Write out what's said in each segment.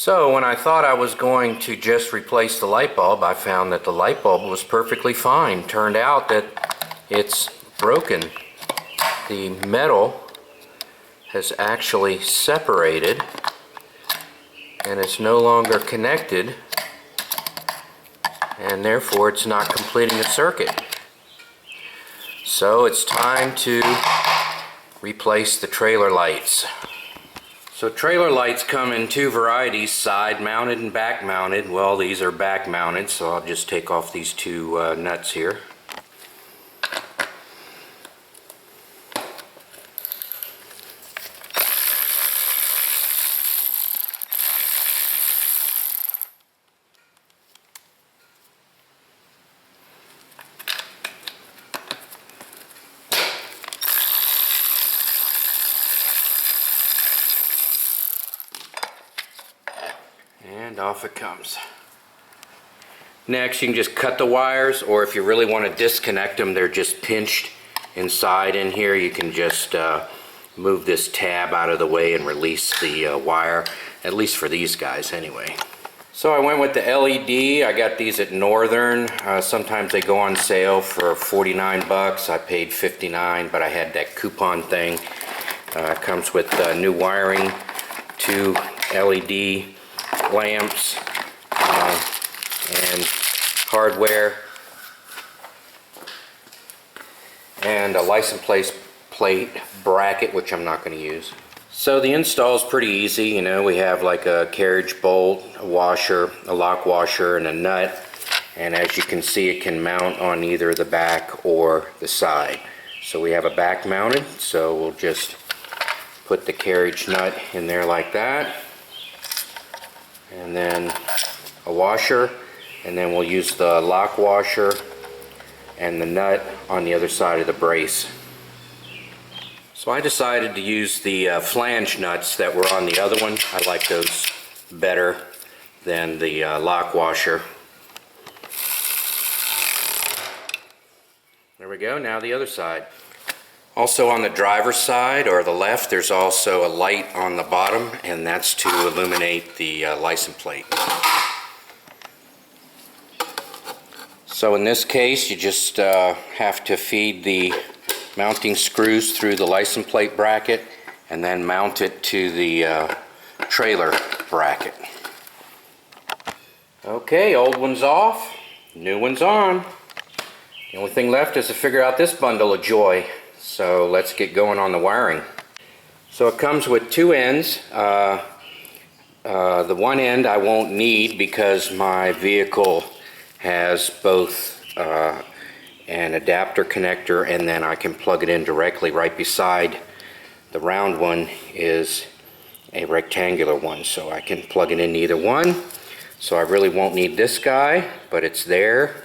So when I thought I was going to just replace the light bulb, I found that the light bulb was perfectly fine. Turned out that it's broken. The metal has actually separated and it's no longer connected, and therefore it's not completing its circuit. So it's time to replace the trailer lights. So trailer lights come in two varieties, side mounted and back mounted. Well, these are back mounted, so I'll just take off these two nuts here. And off it comes. Next, you can just cut the wires, or if you really want to disconnect them, they're just pinched inside in here. You can just move this tab out of the way and release the wire, at least for these guys anyway. So I went with the LED. I got these at Northern. Sometimes they go on sale for 49 bucks. I paid 59, but I had that coupon thing. It comes with new wiring, two LED lamps, and hardware, and a license plate bracket, which I'm not going to use. So the install is pretty easy. You know, we have like a carriage bolt, a washer, a lock washer, and a nut, and as you can see, it can mount on either the back or the side. So we have a back mounted, so we'll just put the carriage nut in there like that, and then a washer, and then we'll use the lock washer and the nut on the other side of the brace. So I decided to use the flange nuts that were on the other one. I like those better than the lock washer. There we go. Now the other side. Also on the driver's side, or the left, there's also a light on the bottom, and that's to illuminate the license plate. So in this case, you just have to feed the mounting screws through the license plate bracket and then mount it to the trailer bracket. Okay, old one's off, new one's on. The only thing left is to figure out this bundle of joy. So let's get going on the wiring. So it comes with two ends. The one end I won't need because my vehicle has both an adapter connector, and then I can plug it in directly right beside the round one is a rectangular one, so I can plug it in either one. So I really won't need this guy, but it's there.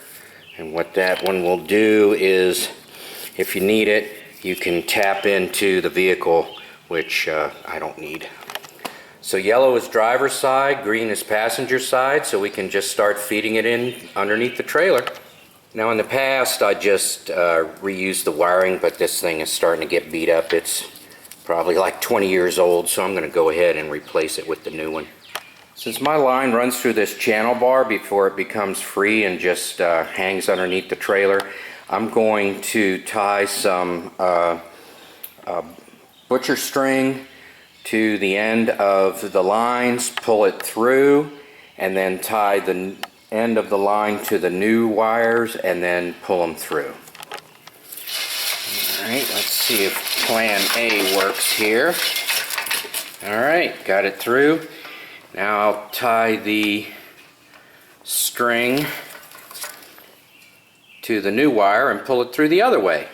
And what that one will do is, if you need it, you can tap into the vehicle, which I don't need. So yellow is driver's side, green is passenger side, so we can just start feeding it in underneath the trailer. Now in the past I just reused the wiring, but this thing is starting to get beat up. It's probably like 20 years old, so I'm going to go ahead and replace it with the new one. Since my line runs through this channel bar before it becomes free and just hangs underneath the trailer, I'm going to tie some butcher string to the end of the lines, pull it through, and then tie the end of the line to the new wires and then pull them through. Alright, let's see if plan A works here. Alright, got it through. Now I'll tie the string to the new wire and pull it through the other way.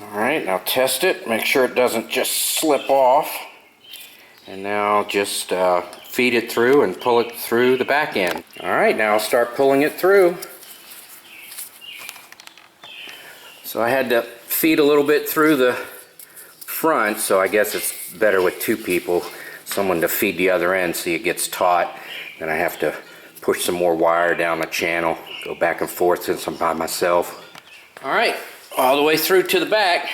Alright, now test it, make sure it doesn't just slip off. And now just feed it through and pull it through the back end. Alright, now I'll start pulling it through. So I had to feed a little bit through the front, so I guess it's better with two people, someone to feed the other end so it gets taut. Then I have to push some more wire down the channel, go back and forth since I'm by myself. Alright, all the way through to the back.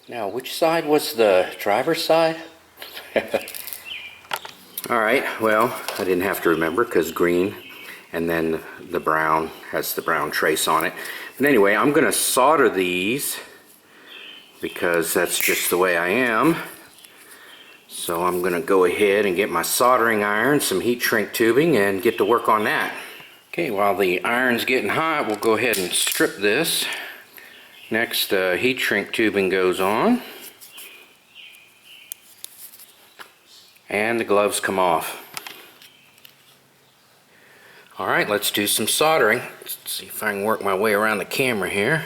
Now, which side was the driver's side? Alright, well, I didn't have to remember because green and then the brown has the brown trace on it. But anyway, I'm going to solder these because that's just the way I am. So I'm going to go ahead and get my soldering iron, some heat shrink tubing, and get to work on that. Okay, while the iron's getting hot, we'll go ahead and strip this. Next, the heat shrink tubing goes on. And the gloves come off. Alright, let's do some soldering. Let's see if I can work my way around the camera here.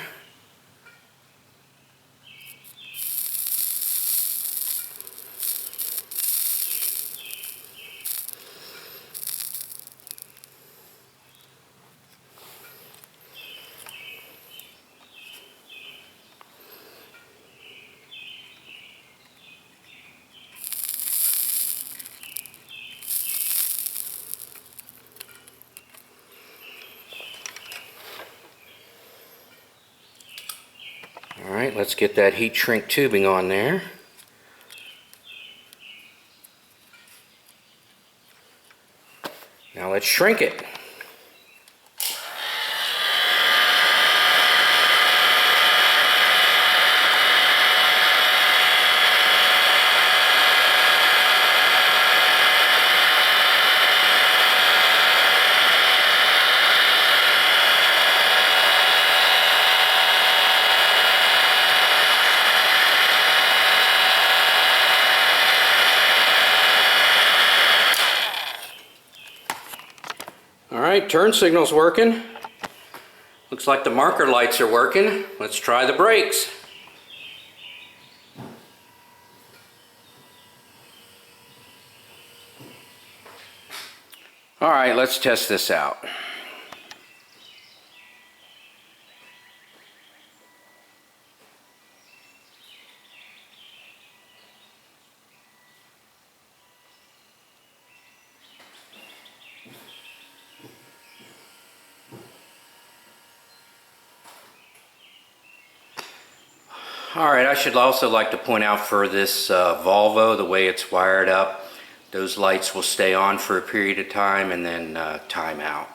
Alright, let's get that heat shrink tubing on there. Now let's shrink it. Alright, turn signal's working. Looks like the marker lights are working. Let's try the brakes. Alright, let's test this out. Alright, I should also like to point out for this Volvo, the way it's wired up, those lights will stay on for a period of time and then time out.